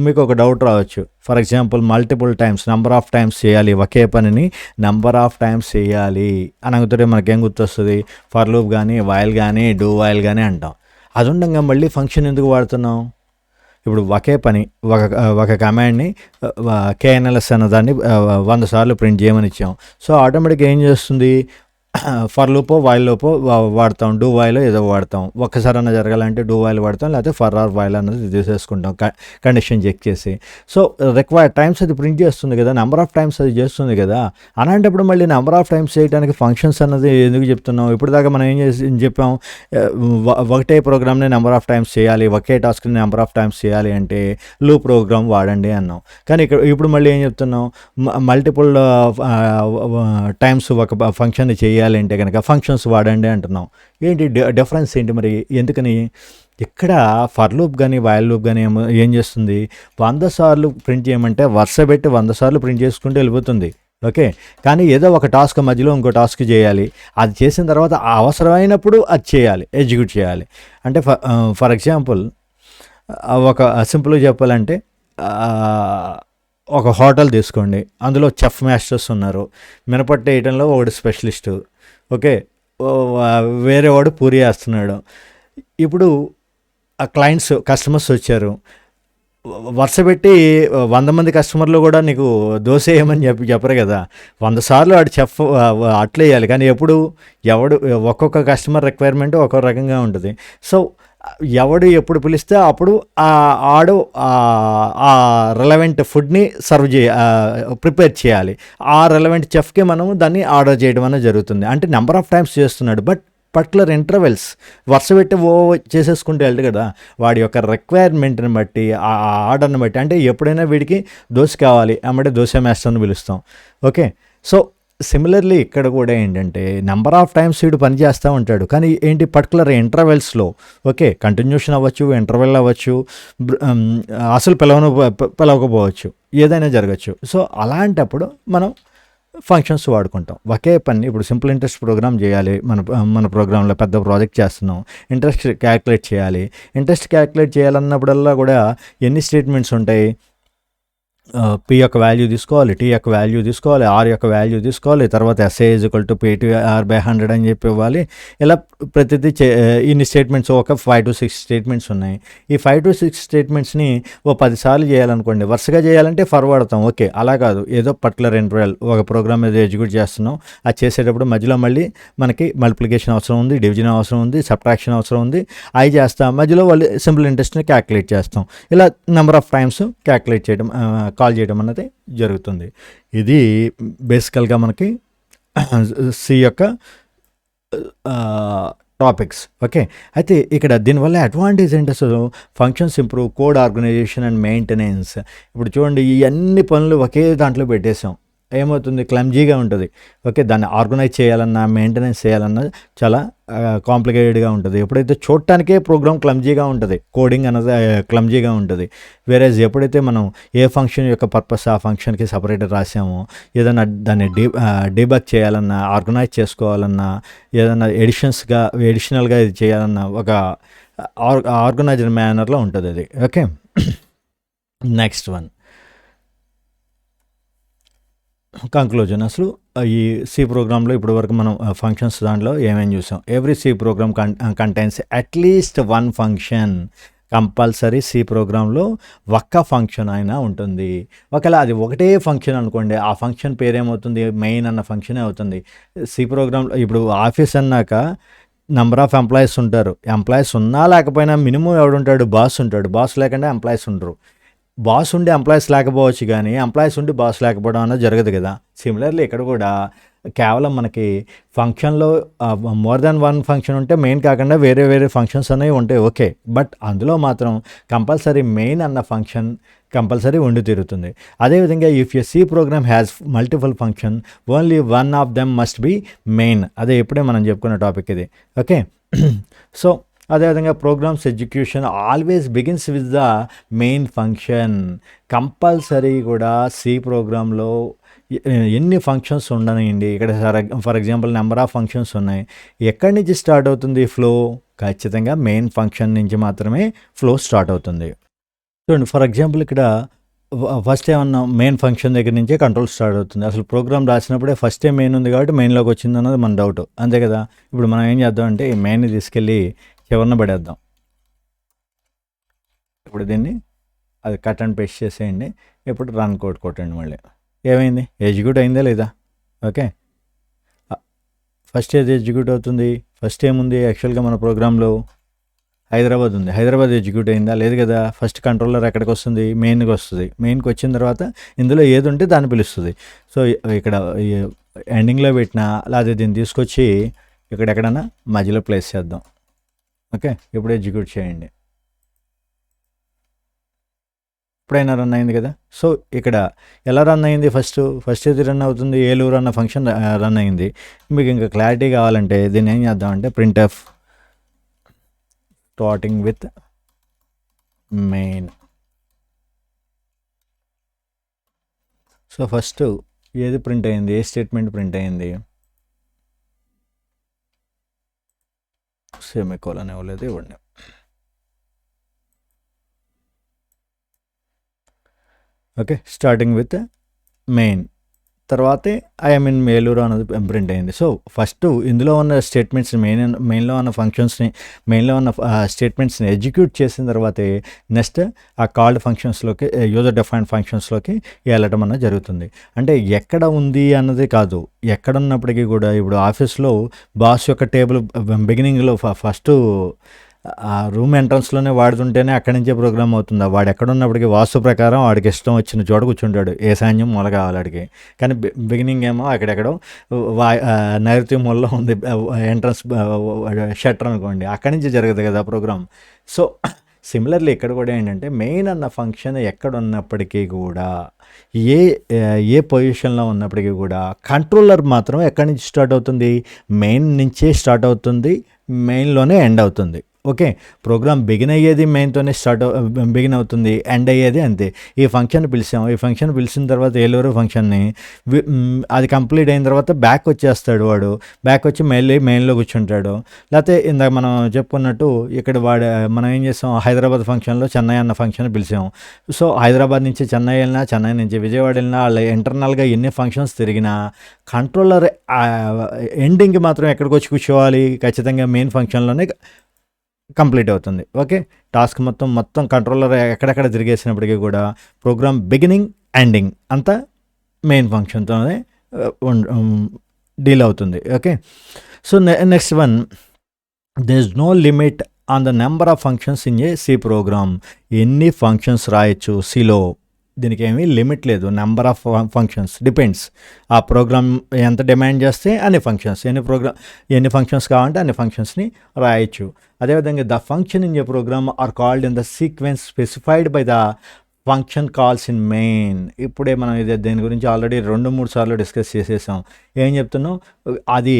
మీకు ఒక డౌట్ రావచ్చు. For example multiple times, number of times చేయాలి, ఒకే పనిని నెంబర్ ఆఫ్ టైమ్స్ చేయాలి అనగుతుంటే మనకేం గుర్తొస్తుంది, ఫర్ లూప్ కానీ వైల్ కానీ డూ వైల్ కానీ అంటాం. అది ఉండగా మళ్ళీ ఫంక్షన్ ఎందుకు వాడుతున్నాం? ఇప్పుడు ఒకే పని ఒక కమాండ్ని కేఎన్ఎల్ఎస్ అన్నదాన్ని 100 సార్లు ప్రింట్ చేయమని ఇచ్చాం. సో ఆటోమేటిక్గా ఏం చేస్తుంది, ఫర్ లూపో వైల్ లూపో వాడతాం, డూ వైలో ఏదో వాడతాం. ఒక్కసారన్నా జరగాలంటే డూ వైల్ వాడతాం, లేకపోతే ఫర్ ఆర్ వైల్ అన్నది తీసేసుకుంటాం కండిషన్ చెక్ చేసి. సో రిక్వైర్డ్ టైమ్స్ అది ప్రింట్ చేస్తుంది కదా, నెంబర్ ఆఫ్ టైమ్స్ అది చేస్తుంది కదా. అలాంటప్పుడు మళ్ళీ నెంబర్ ఆఫ్ టైమ్స్ చేయడానికి ఫంక్షన్స్ అన్నది ఎందుకు చెప్తున్నాం? ఇప్పుడు దాకా మనం ఏం చెప్పాం, ఒకటే ప్రోగ్రామ్ని నెంబర్ ఆఫ్ టైమ్స్ చేయాలి, ఒకే టాస్క్ని నెంబర్ ఆఫ్ టైమ్స్ చేయాలి అంటే లూప్ ప్రోగ్రామ్ వాడండి అన్నాం. కానీ ఇప్పుడు మళ్ళీ ఏం చెప్తున్నాం, మల్టిపుల్ టైమ్స్ ఒక ఫంక్షన్ని చేయాలి అంటే కనుక ఫంక్షన్స్ వాడండి అంటున్నాం. ఏంటి డిఫరెన్స్ ఏంటి మరి? ఎందుకని? ఇక్కడ ఫర్ లూప్ కానీ వైల్ లూప్ కానీ ఏం చేస్తుంది, 100 సార్లు ప్రింట్ చేయమంటే వరుస పెట్టి 100 సార్లు ప్రింట్ చేసుకుంటూ వెళ్ళిపోతుంది. ఓకే, కానీ ఏదో ఒక టాస్క్ మధ్యలో ఇంకో టాస్క్ చేయాలి, అది చేసిన తర్వాత అవసరమైనప్పుడు అది చేయాలి, ఎగ్జిక్యూట్ చేయాలి. అంటే ఫర్ ఎగ్జాంపుల్ ఒక సింపుల్గా చెప్పాలంటే ఒక హోటల్ తీసుకోండి, అందులో చెఫ్ మాస్టర్స్ ఉన్నారు, మినపట్టు వేయడంలో ఒకటి స్పెషలిస్టు. ఓకే, వేరే వాడు పూరి వేస్తున్నాడు. ఇప్పుడు ఆ కస్టమర్స్ వచ్చారు, వరుస పెట్టి 100 మంది కస్టమర్లు కూడా నీకు దోశ వేయమని చెప్పరు కదా. 100 సార్లు వాడు చెఫ్ అట్లా వేయాలి, కానీ ఒక్కొక్క కస్టమర్ రిక్వైర్మెంట్ ఒక్కో రకంగా ఉంటుంది. సో ఎవడు ఎప్పుడు పిలిస్తే అప్పుడు ఆడు ఆ రెలవెంట్ ఫుడ్ని ప్రిపేర్ చేయాలి. ఆ రెలవెంట్ చెఫ్కి మనం దాన్ని ఆర్డర్ చేయడం అనేది జరుగుతుంది. అంటే నెంబర్ ఆఫ్ టైమ్స్ చేస్తున్నాడు, బట్ పర్టికులర్ ఇంటర్వెల్స్ వరుస పెట్టి చేసేసుకుంటూ వెళ్తాడు కదా. వాడి యొక్క రిక్వైర్మెంట్ని బట్టి, ఆ ఆర్డర్ని బట్టి, అంటే ఎప్పుడైనా వీడికి దోశ కావాలి అమ్మటే దోశ మాస్టర్ని పిలుస్తాం. ఓకే, సో సిమిలర్లీ ఇక్కడ కూడా ఏంటంటే నెంబర్ ఆఫ్ టైమ్స్ వీడు పని చేస్తూ ఉంటాడు, కానీ ఏంటి పర్టికులర్ ఇంటర్వెల్స్లో. ఓకే, కంటిన్యూషన్ అవ్వచ్చు, ఇంటర్వెల్ అవ్వచ్చు, అసలు పిలవకపోవచ్చు, ఏదైనా జరగచ్చు. సో అలాంటప్పుడు మనం ఫంక్షన్స్ వాడుకుంటాం. ఒకే పని ఇప్పుడు సింపుల్ ఇంట్రెస్ట్ ప్రోగ్రామ్ చేయాలి, మన ప్రోగ్రాంలో పెద్ద ప్రాజెక్ట్ చేస్తున్నాం, ఇంట్రెస్ట్ క్యాలిక్యులేట్ చేయాలి. ఇంట్రెస్ట్ క్యాలిక్యులేట్ చేయాలన్నప్పుడల్లా కూడా ఎన్ని స్టేట్మెంట్స్ ఉంటాయి, పి యొక్క వాల్యూ తీసుకోవాలి, టీ యొక్క వాల్యూ తీసుకోవాలి, ఆర్ యొక్క వాల్యూ తీసుకోవాలి, తర్వాత ఎస్ఏ = P/R/100 అని చెప్పి ఇవ్వాలి. ఇలా ప్రతిదీ ఇన్ని స్టేట్మెంట్స్, ఒక 5 to 6 స్టేట్మెంట్స్ ఉన్నాయి. ఈ 5 to 6 స్టేట్మెంట్స్ని 10 సార్లు చేయాలనుకోండి, వరుసగా చేయాలంటే ఫర్ వాడతాం. ఓకే, అలా కాదు, ఏదో పర్టికులర్ ఇంటర్వెల్ ఒక ప్రోగ్రామ్ ఏదో ఎగ్జిక్యూట్ చేస్తున్నాం, అది చేసేటప్పుడు మధ్యలో మళ్ళీ మనకి మల్టిప్లికేషన్ అవసరం ఉంది, డివిజన్ అవసరం ఉంది, సబ్ట్రాక్షన్ అవసరం ఉంది, అవి చేస్తాం. మధ్యలో వాళ్ళు సింపుల్ ఇంట్రెస్ట్ని క్యాలిక్యులేట్ చేస్తాం. ఇలా నెంబర్ ఆఫ్ టైమ్స్ క్యాలిక్యులేట్ చేయడం, కాల్ చేయడం అన్నది జరుగుతుంది. ఇది బేసికల్గా మనకి సి యొక్క టాపిక్స్. ఓకే, అయితే ఇక్కడ దీనివల్ల అడ్వాంటేజ్ ఏంటి, అసలు functions improve code organisation and maintenance. ఇప్పుడు చూడండి, ఈ అన్ని పనులు ఒకే దాంట్లో పెట్టేసాం. ఏమవుతుంది, క్లమ్జీగా ఉంటుంది. ఓకే, దాన్ని ఆర్గనైజ్ చేయాలన్నా, మెయింటెనెన్స్ చేయాలన్నా చాలా కాంప్లికేటెడ్గా ఉంటుంది. ఎప్పుడైతే చూడటానికే ప్రోగ్రామ్ క్లమ్జీగా ఉంటుంది, కోడింగ్ అన్నది క్లమ్జీగా ఉంటుంది. వేరేజ్ ఎప్పుడైతే మనం ఏ ఫంక్షన్ యొక్క పర్పస్ ఆ ఫంక్షన్కి సపరేట్ రాసామో, ఏదైనా దాన్ని డీబగ్ చేయాలన్నా, ఆర్గనైజ్ చేసుకోవాలన్నా, ఏదైనా ఎడిషనల్గా ఇది చేయాలన్నా ఒక ఆర్గనైజ్డ్ మేనర్లో ఉంటుంది అది. Okay, next one conclusion. అసలు ఈ సి ప్రోగ్రాంలో ఇప్పటి వరకు మనం ఫంక్షన్స్ దాంట్లో ఏమేమి చూసాం. Every C program contains at least one function. Compulsory C ప్రోగ్రాంలో ఒక్క ఫంక్షన్ అయినా ఉంటుంది. ఒకవేళ అది ఒకటే ఫంక్షన్ అనుకోండి, ఆ ఫంక్షన్ పేరేమవుతుంది, మెయిన్ అన్న ఫంక్షనే అవుతుంది. సి ప్రోగ్రాంలో ఇప్పుడు ఆఫీస్ అన్నాక నెంబర్ ఆఫ్ ఎంప్లాయీస్ ఉంటారు. ఎంప్లాయీస్ ఉన్నా లేకపోయినా మినిమం ఎవడుంటాడు, బాస్ ఉంటాడు. బాస్ లేకుండా ఎంప్లాయీస్ ఉండరు. బాస్ ఉండి ఎంప్లాయీస్ లేకపోవచ్చు, కానీ ఎంప్లాయీస్ ఉండి బాస్ లేకపోవడం అనేది జరగదు కదా. సిమిలర్లీ ఇక్కడ కూడా కేవలం మనకి ఫంక్షన్లో మోర్ దాన్ వన్ ఫంక్షన్ ఉంటే మెయిన్ కాకుండా వేరే వేరే ఫంక్షన్స్ అనేవి ఉంటాయి. ఓకే, బట్ అందులో మాత్రం కంపల్సరీ మెయిన్ అన్న ఫంక్షన్ కంపల్సరీ ఉండి తీరుతుంది. అదేవిధంగా if a C program has multiple function, only one of them must be main. అదే ఇప్పుడే మనం చెప్పుకున్న టాపిక్ ఇది. ఓకే, సో అదేవిధంగా programs execution always begins with the main function. Compulsory కూడా సి ప్రోగ్రాంలో ఎన్ని ఫంక్షన్స్ ఉండనివ్వండి, ఇక్కడ for example number of functions ఉన్నాయి, ఎక్కడి నుంచి స్టార్ట్ అవుతుంది ఫ్లో? ఖచ్చితంగా మెయిన్ ఫంక్షన్ నుంచి మాత్రమే ఫ్లో స్టార్ట్ అవుతుంది. చూడండి, ఫర్ ఎగ్జాంపుల్ ఇక్కడ ఫస్ట్ ఏమన్నా మెయిన్ ఫంక్షన్ దగ్గర నుంచే కంట్రోల్ స్టార్ట్ అవుతుంది. అసలు ప్రోగ్రామ్ రాసినప్పుడే ఫస్టే మెయిన్ ఉంది కాబట్టి మెయిన్లోకి వచ్చింది అన్నది మన డౌట్, అంతే కదా. ఇప్పుడు మనం ఏం చేద్దాం అంటే ఈ మెయిన్ని తీసుకెళ్ళి చివరిన పడేద్దాం. ఇప్పుడు దీన్ని అది కట్ అండ్ పేస్ట్ చేసేయండి. ఇప్పుడు రన్ కోడ్ కొట్టండి. మళ్ళీ ఏమైంది, ఎగ్జిక్యూట్ అయిందా లేదా? ఓకే, ఫస్ట్ ఏది ఎగ్జిక్యూట్ అవుతుంది? ఫస్ట్ ఏముంది యాక్చువల్గా మన ప్రోగ్రాంలో? హైదరాబాద్ ఉంది. హైదరాబాద్ ఎగ్జిక్యూట్ అయిందా? లేదు కదా. ఫస్ట్ కంట్రోలర్ ఎక్కడికి వస్తుంది? మెయిన్కి వస్తుంది. మెయిన్కి వచ్చిన తర్వాత ఇందులో ఏది ఉంటే దాన్ని పిలుస్తుంది. సో ఇక్కడ ఎండింగ్లో పెట్టినా లేదా దీన్ని తీసుకొచ్చి ఇక్కడ ఎక్కడన్నా మధ్యలో ప్లేస్ చేద్దాం. ఓకే, ఇప్పుడు ఎగ్జిక్యూట్ చేయండి. ఇప్పుడైనా రన్ అయింది కదా. సో ఇక్కడ ఎలా రన్ అయింది? ఫస్ట్ ఏది రన్ అవుతుంది? ఏలూరు అన్న ఫంక్షన్ రన్ అయింది. మీకు ఇంకా క్లారిటీ కావాలంటే దీన్ని ఏం చేద్దామంటే printf starting with main. So first ఏది ప్రింట్ అయింది, ఏ స్టేట్మెంట్ ప్రింట్ అయింది? సెమికోలన్ ఇవ్వలేదు, ఇవ్వండి. ఓకే, స్టార్టింగ్ విత్ మెయిన్ తర్వాతే ఐఎమ్ ఇన్ ఏలూరు అన్నది ప్రింట్ అయింది. సో ఫస్ట్ ఇందులో ఉన్న స్టేట్మెంట్స్ మెయిన్లో ఉన్న ఫంక్షన్స్ని, మెయిన్లో ఉన్న స్టేట్మెంట్స్ని ఎగ్జిక్యూట్ చేసిన తర్వాతే నెక్స్ట్ ఆ కాల్డ్ ఫంక్షన్స్లోకి, యూజర్ డిఫైన్డ్ ఫంక్షన్స్లోకి వెళ్ళటం అన్నది జరుగుతుంది. అంటే ఎక్కడ ఉంది అన్నది కాదు, ఎక్కడ ఉన్నప్పటికీ కూడా ఇప్పుడు ఆఫీస్లో బాస్ యొక్క టేబుల్ బిగినింగ్లో ఫస్ట్ ఆ రూమ్ ఎంట్రన్స్లోనే వాడుతుంటేనే అక్కడి నుంచే ప్రోగ్రామ్ అవుతుందా? వాడు ఎక్కడున్నప్పటికీ వాస్తు ప్రకారం వాడికి ఇష్టం వచ్చిన చోట కూర్చుంటాడు, ఏ సాన్యం మూల కావాలి వాడికి. కానీ బిగినింగ్ ఏమో అక్కడెక్కడో నైరుతి మూలలో ఉంది ఎంట్రన్స్ షట్టర్ అనుకోండి, అక్కడి నుంచి జరగదు కదా ప్రోగ్రామ్. సో సిమిలర్లీ ఇక్కడ కూడా ఏంటంటే మెయిన్ అన్న ఫంక్షన్ ఎక్కడ ఉన్నప్పటికీ కూడా, ఏ పొజిషన్లో ఉన్నప్పటికీ కూడా కంట్రోలర్ మాత్రం ఎక్కడి నుంచి స్టార్ట్ అవుతుంది? మెయిన్ నుంచే స్టార్ట్ అవుతుంది, మెయిన్లోనే ఎండ్ అవుతుంది. ఓకే, ప్రోగ్రామ్ బిగిన్ అయ్యేది మెయిన్తోనే బిగిన్ అవుతుంది, ఎండ్ అయ్యేది అంతే. ఈ ఫంక్షన్ పిలిచాము, ఈ ఫంక్షన్ పిలిచిన తర్వాత ఏలూరు ఫంక్షన్ని అది కంప్లీట్ అయిన తర్వాత బ్యాక్ వచ్చేస్తాడు వాడు, బ్యాక్ వచ్చి మెయిన్లో కూర్చుంటాడు. లేకపోతే ఇందాక మనం చెప్పుకున్నట్టు ఇక్కడ మనం ఏం చేస్తాం, హైదరాబాద్ ఫంక్షన్లో చెన్నై అన్న ఫంక్షన్ పిలిచాము. సో హైదరాబాద్ నుంచి చెన్నై వెళ్ళినా, చెన్నై నుంచి విజయవాడ వెళ్ళినా, వాళ్ళ ఇంటర్నల్గా ఎన్ని ఫంక్షన్స్ తిరిగినా కంట్రోలర్ ఎండింగ్కి మాత్రం ఎక్కడికి వచ్చి కూర్చోవాలి? ఖచ్చితంగా మెయిన్ ఫంక్షన్లోనే కంప్లీట్ అవుతుంది. ఓకే, టాస్క్ మొత్తం కంట్రోలర్ ఎక్కడెక్కడ తిరిగేసినప్పటికీ కూడా ప్రోగ్రామ్ బిగినింగ్ ఎండింగ్ అంతా మెయిన్ ఫంక్షన్తోనే డీల్ అవుతుంది. Okay, so next one, there is no limit on the number of functions in a C program. ఎన్ని ఫంక్షన్స్ రాయొచ్చు సిలో, దీనికి ఏమీ లిమిట్ లేదు. నెంబర్ ఆఫ్ ఫంక్షన్స్ డిపెండ్స్, ఆ ప్రోగ్రామ్ ఎంత డిమాండ్ చేస్తే అన్ని ఫంక్షన్స్, ఎన్ని ఫంక్షన్స్ కావాలంటే అన్ని ఫంక్షన్స్ని రాయొచ్చు. అదేవిధంగా the function in a program are called in the sequence specified by the function calls in main. ఇప్పుడే మనం దీని గురించి ఆల్రెడీ 2-3 సార్లు డిస్కస్ చేసేసాం. ఏం చెప్తున్నాం, అది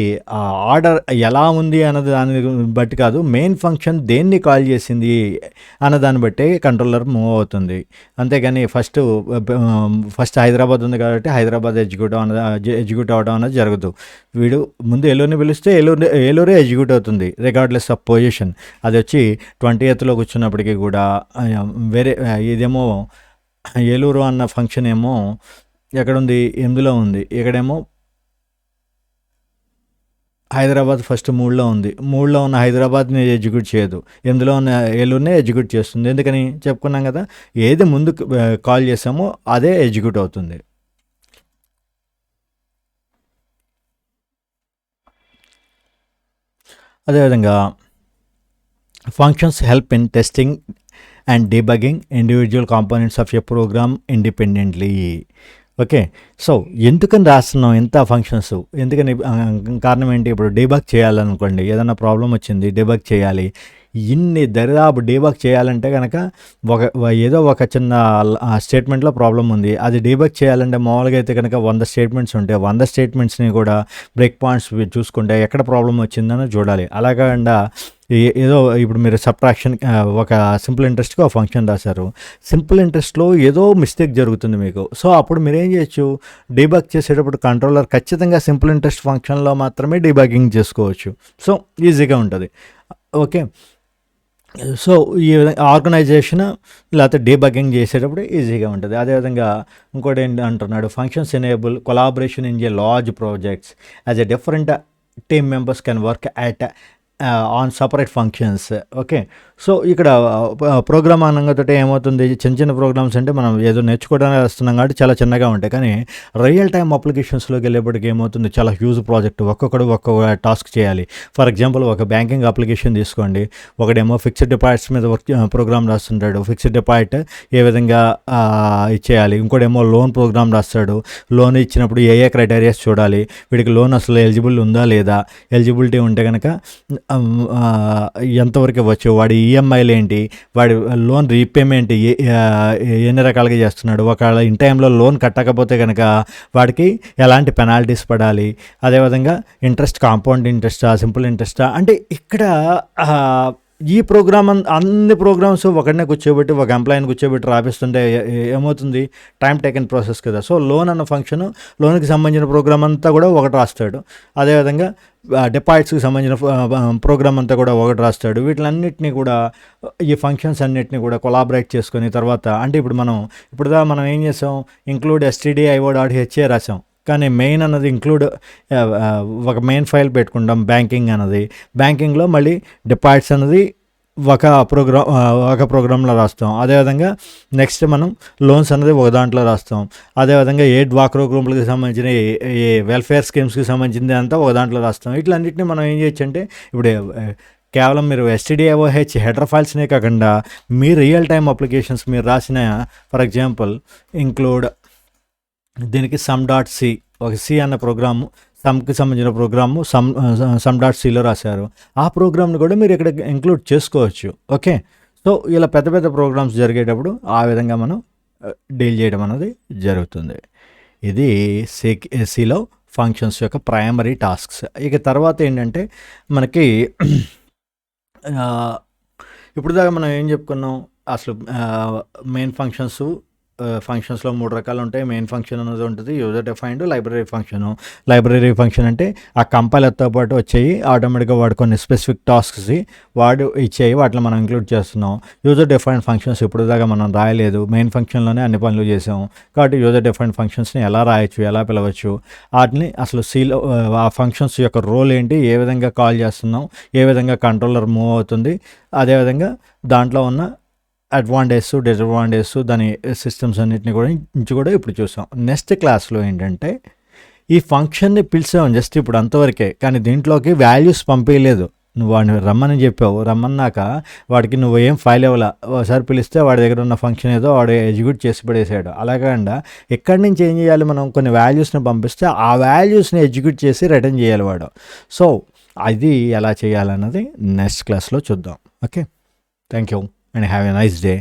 ఆర్డర్ ఎలా ఉంది అన్నది దాని బట్టి కాదు, మెయిన్ ఫంక్షన్ దేన్ని కాల్ చేసింది అన్న దాన్ని బట్టి కంట్రోలర్ మూవ్ అవుతుంది. అంతేగాని ఫస్ట్ హైదరాబాద్ ఉంది కాబట్టి హైదరాబాద్ ఎగ్జిక్యూట్ అవ్వడం అనేది జరగదు. వీడు ముందు ఏలూరుని పిలిస్తే ఏలూరే ఎగ్జిక్యూట్ అవుతుంది రిగార్డ్లెస్ ఆఫ్ పొజిషన్. అది వచ్చి 20th కూర్చున్నప్పటికీ కూడా వేరే ఇదేమో ఏలూరు అన్న ఫంక్షన్ ఏమో ఎక్కడుంది, 8లో ఉంది. ఇక్కడేమో హైదరాబాద్ ఫస్ట్ 3లో ఉంది. 3లో ఉన్న హైదరాబాద్ని ఎగ్జిక్యూట్ చేయదు, 8లో ఉన్న ఏలూరునే ఎగ్జిక్యూట్ చేస్తుంది. ఎందుకని చెప్పుకున్నాం కదా, ఏది ముందు కాల్ చేసామో అదే ఎగ్జిక్యూట్ అవుతుంది. అదేవిధంగా functions help in testing and debugging individual components of a program independently. Okay, so ఎందుకని రాస్తున్నాం ఇంత ఫంక్షన్స్? ఎందుకని కారణం ఏంటి? ఇప్పుడు డీబగ్ చేయాలనుకోండి, ఏదైనా ప్రాబ్లం వచ్చింది, డీబగ్ చేయాలి. ఇన్ని దరిదాపు డీబగ్ చేయాలంటే కనుక ఏదో ఒక చిన్న స్టేట్మెంట్లో ప్రాబ్లం ఉంది, అది డీబగ్ చేయాలంటే మామూలుగా అయితే కనుక 100 స్టేట్మెంట్స్ ఉంటాయి. 100 స్టేట్మెంట్స్ని కూడా బ్రేక్ పాయింట్స్ చూసుకుంటే ఎక్కడ ప్రాబ్లం వచ్చిందని చూడాలి. అలాగకుండా ఏదో ఇప్పుడు మీరు సబ్ట్రాక్షన్ ఒక సింపుల్ ఇంట్రెస్ట్కి ఒక ఫంక్షన్ రాశారు, సింపుల్ ఇంట్రెస్ట్లో ఏదో మిస్టేక్ జరుగుతుంది మీకు. సో అప్పుడు మీరు ఏం చేయొచ్చు, డీబగ్ చేసేటప్పుడు కంట్రోలర్ ఖచ్చితంగా సింపుల్ ఇంట్రెస్ట్ ఫంక్షన్లో మాత్రమే డీబగ్గింగ్ చేసుకోవచ్చు. సో ఈజీగా ఉంటుంది. ఓకే, సో ఈ విధంగా ఆర్గనైజేషన్ లేకపోతే డీబగ్గింగ్ చేసేటప్పుడు ఈజీగా ఉంటుంది. అదేవిధంగా ఇంకోటి ఏంటి అంటున్నాడు, functions enable collaboration in a large projects as a different team members can work at on separate functions. Okay, so ఇక్కడ ప్రోగ్రామ్ అనగాతో ఏమవుతుంది, చిన్న చిన్న ప్రోగ్రామ్స్ అంటే మనం ఏదో నేర్చుకోవడానికి వస్తున్నాం కాబట్టి చాలా చిన్నగా ఉంటాయి. కానీ రియల్ టైమ్ అప్లికేషన్స్లోకి వెళ్ళేప్పటికి ఏమవుతుంది, చాలా హ్యూజ్ ప్రాజెక్ట్, ఒక్కొక్క టాస్క్ చేయాలి. ఫర్ ఎగ్జాంపుల్ ఒక బ్యాంకింగ్ అప్లికేషన్ తీసుకోండి, ఒకడేమో ఫిక్స్డ్ డిపాజిట్స్ మీద ప్రోగ్రామ్ రాస్తుంటాడు, ఫిక్స్డ్ డిపాజిట్ ఏ విధంగా ఇచ్చేయాలి. ఇంకోటేమో లోన్ ప్రోగ్రామ్ రాస్తాడు, లోన్ ఇచ్చినప్పుడు ఏ క్రైటీరియాస్ చూడాలి, వీడికి లోన్ అసలు ఎలిజిబుల్ ఉందా లేదా, ఎలిజిబిలిటీ ఉంటే కనుక ఎంతవరకు ఇవ్వచ్చు, వాడి ఈఎంఐలు ఏంటి, వాడి లోన్ రీపేమెంట్ ఎన్ని రకాలుగా చేస్తున్నాడు, ఒకవేళ ఇన్ టైంలో లోన్ కట్టకపోతే కనుక వాడికి ఎలాంటి పెనాల్టీస్ పడాలి, అదేవిధంగా ఇంట్రెస్ట్, కాంపౌండ్ ఇంట్రెస్టా, సింపుల్ ఇంట్రెస్టా, అంటే ఇక్కడ ఈ ప్రోగ్రామ్ అన్ని ప్రోగ్రామ్స్ ఒకటినే కూర్చోబెట్టి ఒక ఎంప్లాయీని కూర్చోబెట్టి రాపిస్తుంటే ఏమవుతుంది, టైం టేకెన్ ప్రాసెస్ కదా. సో లోన్ అన్న ఫంక్షన్, లోన్కి సంబంధించిన ప్రోగ్రామ్ అంతా కూడా ఒకటి రాస్తాడు. అదేవిధంగా డిపాజిట్స్కి సంబంధించిన ప్రోగ్రామ్ అంతా కూడా ఒకటి రాస్తాడు. వీటిలన్నిటిని కూడా ఈ ఫంక్షన్స్ అన్నిటిని కూడా కొలాబరేట్ చేసుకొని తర్వాత, అంటే ఇప్పుడు మనం ఏం చేసాం, ఇంక్లూడ్ stdio.h రాసాం. కానీ మెయిన్ అన్నది ఇంక్లూడ్ ఒక మెయిన్ ఫైల్ పెట్టుకుంటాం బ్యాంకింగ్ అన్నది. బ్యాంకింగ్లో మళ్ళీ డిపాజిట్స్ అన్నది ఒక ప్రోగ్రాంలో రాస్తాం. అదేవిధంగా నెక్స్ట్ మనం లోన్స్ అన్నది ఒక దాంట్లో రాస్తాం. అదేవిధంగా ఏ డ్వాక్రో గ్రూపులకు సంబంధించిన ఏ వెల్ఫేర్ స్కీమ్స్కి సంబంధించింది అంతా ఒక దాంట్లో రాస్తాం. ఇట్లన్నింటినీ మనం ఏం చేయొచ్చు అంటే, ఇప్పుడు కేవలం మీరు stdio.h హెడర్ ఫైల్స్నే కాకుండా మీ రియల్ టైమ్ అప్లికేషన్స్ మీరు రాసిన, ఫర్ ఎగ్జాంపుల్ ఇంక్లూడ్ దీనికి sum.c, ఒక సి అన్న ప్రోగ్రాము, సమ్కి సంబంధించిన ప్రోగ్రాము sum.cలో రాశారు. ఆ ప్రోగ్రామ్ని కూడా మీరు ఇక్కడ ఇంక్లూడ్ చేసుకోవచ్చు. ఓకే, సో ఇలా పెద్ద పెద్ద ప్రోగ్రామ్స్ జరిగేటప్పుడు ఆ విధంగా మనం డీల్ చేయడం అనేది జరుగుతుంది. ఇది సిలో ఫంక్షన్స్ యొక్క ప్రైమరీ టాస్క్స్. ఇక తర్వాత ఏంటంటే మనకి ఇప్పుడు దాకా మనం ఏం చెప్పుకున్నాం, అసలు మెయిన్ ఫంక్షన్స్లో 3 రకాలు ఉంటాయి. మెయిన్ ఫంక్షన్ అనేది ఉంటుంది, user defined, library function. Library function అంటే ఆ కంపైలర్తో పాటు వచ్చేవి ఆటోమేటిక్గా వాడు కొన్ని స్పెసిఫిక్ టాస్క్స్ వాడు ఇచ్చేవి, వాటిలో మనం ఇంక్లూడ్ చేస్తున్నాం. యూజర్ డిఫైన్డ్ ఫంక్షన్స్ ఇప్పుడు దాకా మనం రాయలేదు, మెయిన్ ఫంక్షన్లోనే అన్ని పనులు చేసాం. కాబట్టి యూజర్ డిఫైన్డ్ ఫంక్షన్స్ని ఎలా రాయొచ్చు, ఎలా పిలవచ్చు, వాటిని అసలు సిలో ఆ ఫంక్షన్స్ యొక్క రోల్ ఏంటి, ఏ విధంగా కాల్ చేస్తున్నాం, ఏ విధంగా కంట్రోలర్ మూవ్ అవుతుంది, అదేవిధంగా దాంట్లో ఉన్న అడ్వాంటేజెస్, డిసడ్వాంటేజెస్, దాని సిస్టమ్స్ అన్నిటిని కూడా ఇప్పుడు చూసాం. నెక్స్ట్ క్లాస్లో ఏంటంటే ఈ ఫంక్షన్ని పిలిచాం జస్ట్ ఇప్పుడు అంతవరకే, కానీ దీంట్లోకి వాల్యూస్ పంపించలేదు. నువ్వు వాడిని రమ్మని చెప్పావు, రమ్మన్నాక వాడికి నువ్వు ఏం ఫైల్ ఇవ్వాల, ఒకసారి పిలిస్తే వాడి దగ్గర ఉన్న ఫంక్షన్ ఏదో వాడు ఎగ్జిక్యూట్ చేసి పడేసాడు. అలాగండా ఎక్కడి నుంచి ఏం చేయాలి, మనం కొన్ని వాల్యూస్ని పంపిస్తే ఆ వాల్యూస్ని ఎగ్జిక్యూట్ చేసి రిటర్న్ చేయాలి వాడు. సో అది ఎలా చేయాలన్నది నెక్స్ట్ క్లాస్లో చూద్దాం. Okay, thank you and have a nice day.